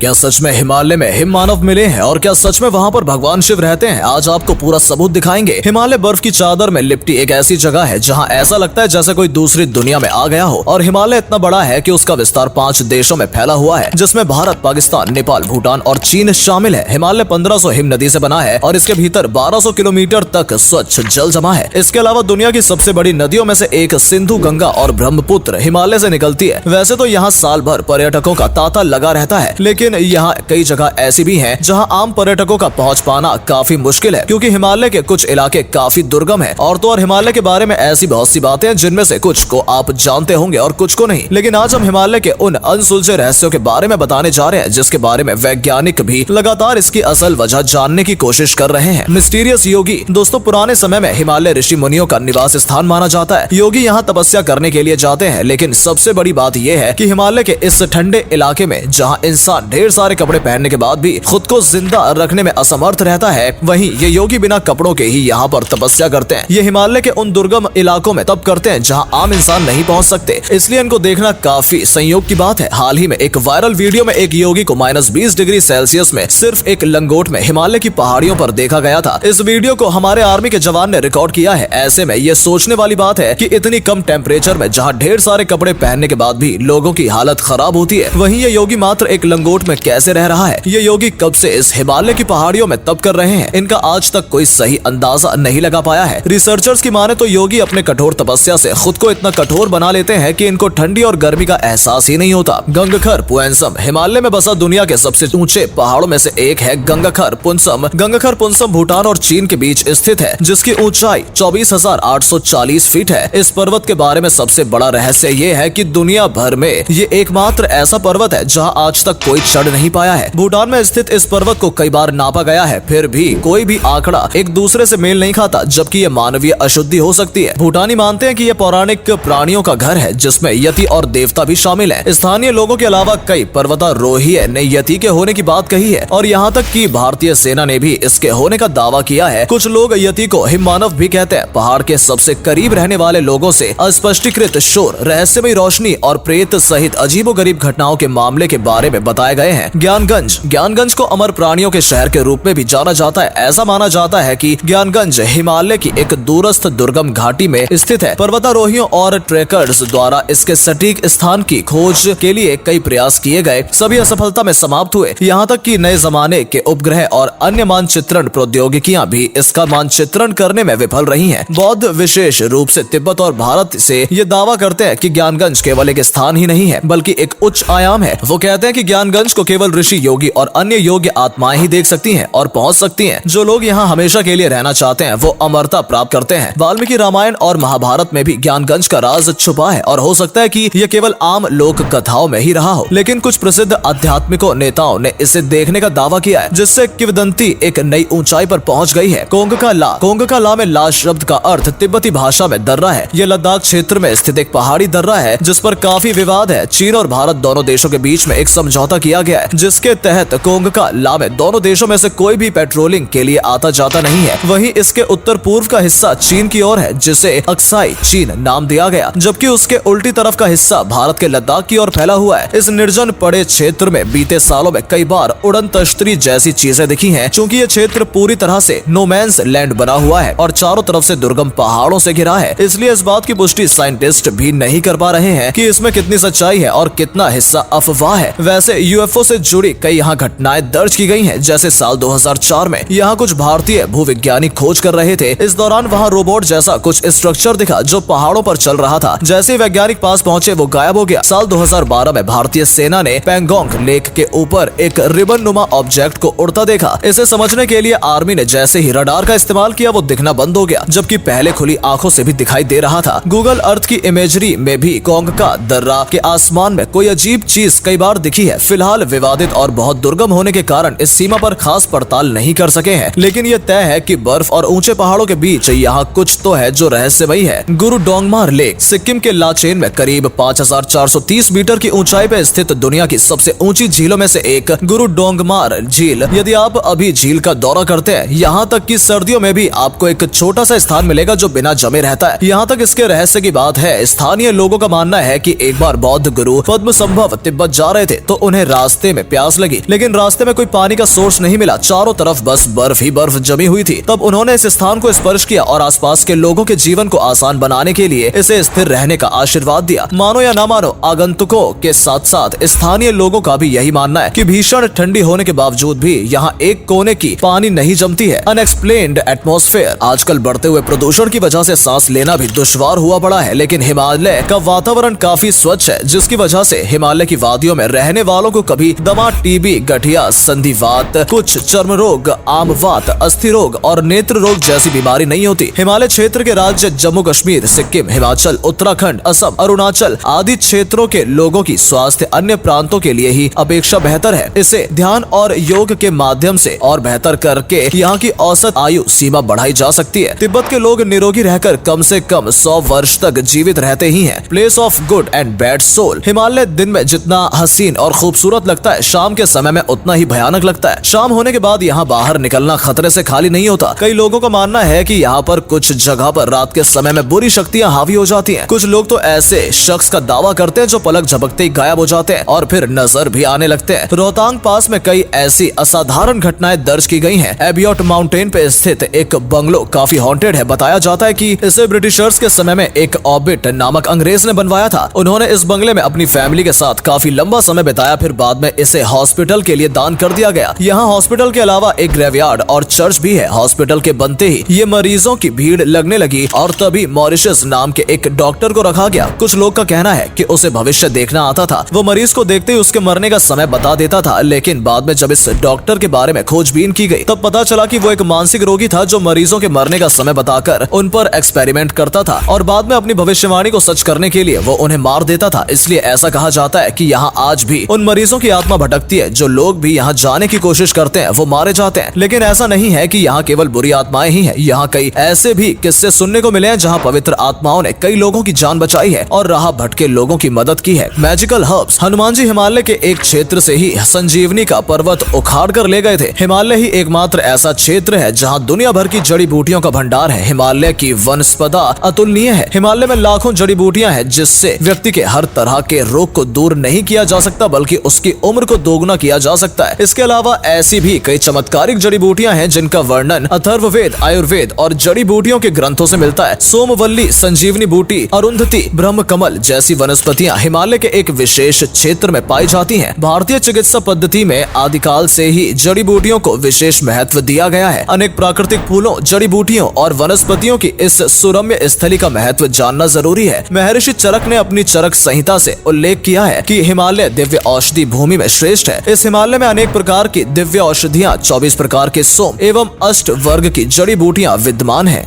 क्या सच में हिमालय में हिम मानव मिले हैं और क्या सच में वहाँ पर भगवान शिव रहते हैं? आज आपको पूरा सबूत दिखाएंगे। हिमालय बर्फ की चादर में लिपटी एक ऐसी जगह है जहाँ ऐसा लगता है जैसे कोई दूसरी दुनिया में आ गया हो। और हिमालय इतना बड़ा है कि उसका विस्तार 5 देशों में फैला हुआ है, जिसमें भारत, पाकिस्तान, नेपाल, भूटान और चीन शामिल है। हिमालय 1500 हिम नदी से बना है और इसके भीतर 1200 किलोमीटर तक स्वच्छ जल जमा है। इसके अलावा दुनिया की सबसे बड़ी नदियों में से एक सिंधु, गंगा और ब्रह्मपुत्र हिमालय से निकलती है। वैसे तो यहाँ साल भर पर्यटकों का तांता लगा रहता है, लेकिन यहाँ कई जगह ऐसी भी हैं जहाँ आम पर्यटकों का पहुँच पाना काफी मुश्किल है, क्योंकि हिमालय के कुछ इलाके काफी दुर्गम है। और तो और हिमालय के बारे में ऐसी बहुत सी बातें हैं जिनमें से कुछ को आप जानते होंगे और कुछ को नहीं। लेकिन आज हम हिमालय के उन अनसुलझे रहस्यों के बारे में बताने जा रहे हैं जिसके बारे में वैज्ञानिक भी लगातार इसकी असल वजह जानने की कोशिश कर रहे हैं। मिस्टीरियस योगी। दोस्तों, पुराने समय में हिमालय ऋषि मुनियों का निवास स्थान माना जाता है। योगी यहाँ तपस्या करने के लिए जाते हैं, लेकिन सबसे बड़ी बात यह है कि हिमालय के इस ठंडे इलाके में जहाँ इंसान ढेर सारे कपड़े पहनने के बाद भी खुद को जिंदा रखने में असमर्थ रहता है, वहीं ये योगी बिना कपड़ों के ही यहाँ पर तपस्या करते हैं। ये हिमालय के उन दुर्गम इलाकों में तप करते हैं जहाँ आम इंसान नहीं पहुँच सकते, इसलिए इनको देखना काफी संयोग की बात है। हाल ही में एक वायरल वीडियो में एक योगी को -20 डिग्री सेल्सियस में सिर्फ एक लंगोट में हिमालय की पहाड़ियों पर देखा गया था। इस वीडियो को हमारे आर्मी के जवान ने रिकॉर्ड किया है। ऐसे में ये सोचने वाली बात है कि इतनी कम टेम्परेचर में जहाँ ढेर सारे कपड़े पहनने के बाद भी लोगों की हालत खराब होती है, वहीं ये योगी मात्र एक लंगोट में कैसे रह रहा है? ये योगी कब से इस हिमालय की पहाड़ियों में तप कर रहे हैं, इनका आज तक कोई सही अंदाजा नहीं लगा पाया है। रिसर्चर्स की माने तो योगी अपने कठोर तपस्या से खुद को इतना कठोर बना लेते हैं कि इनको ठंडी और गर्मी का एहसास ही नहीं होता। गंगखर पुंसम। हिमालय में बसा दुनिया के सबसे ऊंचे पहाड़ों में से एक है गंगखर पुंसम। गंगखर पुंसम भूटान और चीन के बीच स्थित है, जिसकी ऊंचाई 24,840 फीट है। इस पर्वत के बारे में सबसे बड़ा रहस्य ये है कि दुनिया भर में ये एकमात्र ऐसा पर्वत है जहां आज तक कोई चढ़ नहीं पाया है। भूटान में स्थित इस पर्वत को कई बार नापा गया है, फिर भी कोई भी आंकड़ा एक दूसरे से मेल नहीं खाता, जबकि ये मानवीय अशुद्धि हो सकती है। भूटानी मानते हैं कि यह पौराणिक प्राणियों का घर है, जिसमें यति और देवता भी शामिल हैं। स्थानीय लोगों के अलावा कई पर्वतारोही ने यति के होने की बात कही है और यहाँ तक कि भारतीय सेना ने भी इसके होने का दावा किया है। कुछ लोग यति को हिम मानव भी कहते हैं। पहाड़ के सबसे करीब रहने वाले लोगों से अस्पष्टीकृत शोर, रहस्यमयी रोशनी और प्रेत सहित अजीबोगरीब घटनाओं के मामले के बारे में बताए गए हैं। ज्ञानगंज को अमर प्राणियों के शहर के रूप में भी जाना जाता है। ऐसा माना जाता है कि ज्ञानगंज हिमालय की एक दूरस्थ दुर्गम घाटी में स्थित है। पर्वतारोहियों और ट्रेकर्स द्वारा इसके सटीक स्थान की खोज के लिए कई प्रयास किए गए, सभी असफलता में समाप्त हुए। यहाँ तक कि नए जमाने के उपग्रह और अन्य मानचित्रण प्रौद्योगिकियां भी इसका मानचित्रण करने में विफल रही हैं। बौद्ध विशेष रूप से तिब्बत और भारत से ये दावा करते हैं कि ज्ञानगंज केवल एक स्थान ही नहीं है, बल्कि एक उच्च आयाम है। वो कहते हैं कि ज्ञानगंज को केवल ऋषि, योगी और अन्य योग्य आत्माएं ही देख सकती हैं और पहुंच सकती हैं। जो लोग यहाँ हमेशा के लिए रहना चाहते हैं वो अमरता प्राप्त करते हैं। वाल्मीकि रामायण और महाभारत में भी ज्ञानगंज का राज छुपा है और हो सकता है कि यह केवल आम लोक कथाओं में ही रहा हो, लेकिन कुछ प्रसिद्ध आध्यात्मिकों नेताओं ने इसे देखने का दावा किया है, जिससे किंवदंती एक नई ऊंचाई पर पहुंच गई है। कोंगका ला में ला शब्द का अर्थ तिब्बती भाषा में दर्रा है। यह लद्दाख क्षेत्र में स्थित एक पहाड़ी दर्रा है जिस पर काफी विवाद है। चीन और भारत दोनों देशों के बीच में एक समझौता किया गया है, जिसके तहत कोंगका ला में दोनों देशों में से कोई भी पेट्रोलिंग के लिए आता जाता नहीं है। वहीं इसके उत्तर पूर्व का हिस्सा चीन की ओर है, जिसे अक्साई चीन नाम दिया गया, जबकि उसके उल्टी तरफ का हिस्सा भारत के लद्दाख की ओर फैला हुआ है। इस निर्जन पड़े क्षेत्र में बीते सालों में कई बार उड़न तश्तरी जैसी चीजें दिखी हैं, क्योंकि ये क्षेत्र पूरी तरह से नो मैंस लैंड बना हुआ है और चारों तरफ से दुर्गम पहाड़ों से घिरा है। इसलिए इस बात की पुष्टि साइंटिस्ट भी नहीं कर पा रहे हैं कि इसमें कितनी सच्चाई है और कितना हिस्सा अफवाह है। वैसे यूएफओ से जुड़ी कई यहाँ घटनाएं दर्ज की गई हैं, जैसे साल 2004 में यहाँ कुछ भारतीय भूविज्ञानी खोज कर रहे थे। इस दौरान वहाँ रोबोट जैसा कुछ स्ट्रक्चर दिखा जो पहाड़ों पर चल रहा था। जैसे ही वैज्ञानिक पास पहुंचे वो गायब हो गया। साल 2012 में भारतीय सेना ने पेंगोंग लेक के ऊपर एक रिबन नुमा ऑब्जेक्ट को उड़ता देखा। इसे समझने के लिए आर्मी ने जैसे ही रडार का इस्तेमाल किया वो दिखना बंद हो गया, जबकि पहले खुली आंखों से भी दिखाई दे रहा था। गूगल अर्थ की इमेजरी में भी कोंगका दर्रा के आसमान में कोई अजीब चीज कई बार दिखी है। फिलहाल विवादित और बहुत दुर्गम होने के कारण इस सीमा पर खास पड़ताल नहीं कर सके हैं, लेकिन ये तय है कि बर्फ और ऊंचे पहाड़ों के बीच यहाँ कुछ तो है जो रहस्यमयी है। गुरु डोंगमार लेक सिक्किम के लाचेन में करीब 5430 मीटर की ऊंचाई पे स्थित दुनिया की सबसे ऊंची झीलों में से एक गुरु डोंगमार झील। यदि आप अभी झील का दौरा करते हैं, यहाँ तक कि सर्दियों में भी आपको एक छोटा सा स्थान मिलेगा जो बिना जमे रहता है। यहाँ तक इसके रहस्य की बात है, स्थानीय लोगों का मानना है कि एक बार बौद्ध गुरु पद्मसंभव तिब्बत जा रहे थे तो उन्हें रास्ते में प्यास लगी, लेकिन रास्ते में कोई पानी का सोर्स नहीं मिला। चारों तरफ बस बर्फ ही बर्फ जमी हुई थी। तब उन्होंने इस स्थान को स्पर्श किया और आसपास के लोगों के जीवन को आसान बनाने के लिए इसे स्थिर रहने का आशीर्वाद दिया। मानो या ना मानो, आगंतुकों के साथ साथ स्थानीय लोगों का भी यही मानना है कि भीषण ठंडी होने के बावजूद भी यहाँ एक कोने की पानी नहीं जमती है। Unexplained atmosphere. आजकल बढ़ते हुए प्रदूषण की वजह से सांस लेना भी दुश्वार हुआ पड़ा है, लेकिन हिमालय का वातावरण काफी स्वच्छ है, जिसकी वजह से हिमालय की वादियों में रहने वालों को कभी दमा, टीबी, गठिया, संधिवात, कुछ चर्म रोग, आमवात, अस्थि रोग और नेत्र रोग जैसी बीमारी नहीं होती। हिमालय क्षेत्र के राज्य जम्मू कश्मीर, सिक्किम, हिमाचल, उत्तराखंड, असम, अरुणाचल आदि क्षेत्रों के लोगों की स्वास्थ्य अन्य प्रांतों के लिए ही अपेक्षा बेहतर है। इसे ध्यान और योग के माध्यम से और बेहतर करके यहाँ की औसत आयु सीमा बढ़ाई जा सकती है। तिब्बत के लोग निरोगी रहकर कम से कम 100 वर्ष तक जीवित रहते ही हैं। Place of good and bad soul. Himalaya दिन में जितना हसीन और खूबसूरत लगता है, शाम के समय में उतना ही भयानक लगता है। शाम होने के बाद यहाँ बाहर निकलना खतरे से खाली नहीं होता। कई लोगों का मानना है कि यहाँ पर कुछ जगह पर रात के समय में बुरी शक्तियाँ हावी हो जाती हैं। कुछ लोग तो ऐसे शख्स का दावा करते हैं जो पलक झपकते ही गायब हो जाते हैं और फिर नजर भी आने लगते हैं। रोहतांग पास में कई ऐसी असाधारण घटनाएं दर्ज की गई हैं। एबियोट माउंटेन पे स्थित एक बंगलो काफी हॉन्टेड है। बताया जाता है कि इसे ब्रिटिशर्स के समय में एक ऑबिट नामक अंग्रेज ने बनवाया था। उन्होंने इस बंगले में अपनी फैमिली के साथ काफी लंबा समय बिताया, फिर बाद में इसे हॉस्पिटल के लिए दान कर दिया गया। यहाँ हॉस्पिटल के अलावा एक ग्रेवयार्ड और चर्च भी है। हॉस्पिटल के बनते ही ये मरीजों की भीड़ लगने लगी और तभी मॉरिशस नाम के एक डॉक्टर को रखा गया। कुछ लोग का कहना है कि उसे भविष्य देखना आता था। वो मरीज को देखते ही उसके मरने का समय बता देता था, लेकिन बाद में जब इस डॉक्टर के बारे में खोजबीन की गई तब पता चला कि वो एक मानसिक रोगी था जो मरीजों के मरने का समय बताकर उन पर एक्सपेरिमेंट करता था और बाद में अपनी भविष्यवाणी को सच करने के लिए वो उन्हें मार देता था। इसलिए ऐसा कहा जाता है कि यहाँ आज भी उन मरीजों की आत्मा भटकती है। जो लोग भी यहाँ जाने की कोशिश करते हैं वो मारे जाते हैं। लेकिन ऐसा नहीं है कि यहाँ केवल बुरी आत्माएं ही हैं। यहाँ कई ऐसे भी किस्से सुनने को मिले हैं जहाँ पवित्र आत्माओं ने कई लोगों की जान बचाई है और राह भटके लोगों की मदद की है। Magical herbs. हनुमान जी हिमालय के एक क्षेत्र से ही संजीवनी का पर्वत उखाड़ कर ले गए थे। हिमालय ही एकमात्र ऐसा क्षेत्र है जहाँ दुनिया भर की जड़ी बूटियों का भंडार है। हिमालय की वनस्पति अतुलनीय है। हिमालय में लाखों जड़ी बूटियां हैं जिससे व्यक्ति के हर तरह के रोग को दूर नहीं किया जा सकता बल्कि उसकी उम्र को दोगुना किया जा सकता है। इसके अलावा ऐसी भी कई चमत्कारिक जड़ी बूटियां हैं जिनका वर्णन अथर्ववेद, आयुर्वेद और जड़ी बूटियों के ग्रंथों से मिलता है। सोमवल्ली, संजीवनी बूटी, अरुंधति, ब्रह्म कमल जैसी वनस्पतियां हिमालय के एक विशेष क्षेत्र में पाई जाती हैं। भारतीय चिकित्सा पद्धति में आदिकाल से ही जड़ी बूटियों को विशेष महत्व दिया गया है। अनेक प्राकृतिक फूलों, जड़ी बूटियों और वनस्पतियों की इस सुरम्य स्थली का महत्व जानना जरूरी है। महर्षि चरक ने अपनी चरक संहिता से उल्लेख किया है कि हिमालय दिव्य औषधि भूमि में श्रेष्ठ है। इस हिमालय में अनेक प्रकार की दिव्य औषधियाँ, 24 प्रकार के सोम एवं 8 वर्ग की जड़ी बूटियाँ विद्यमान है।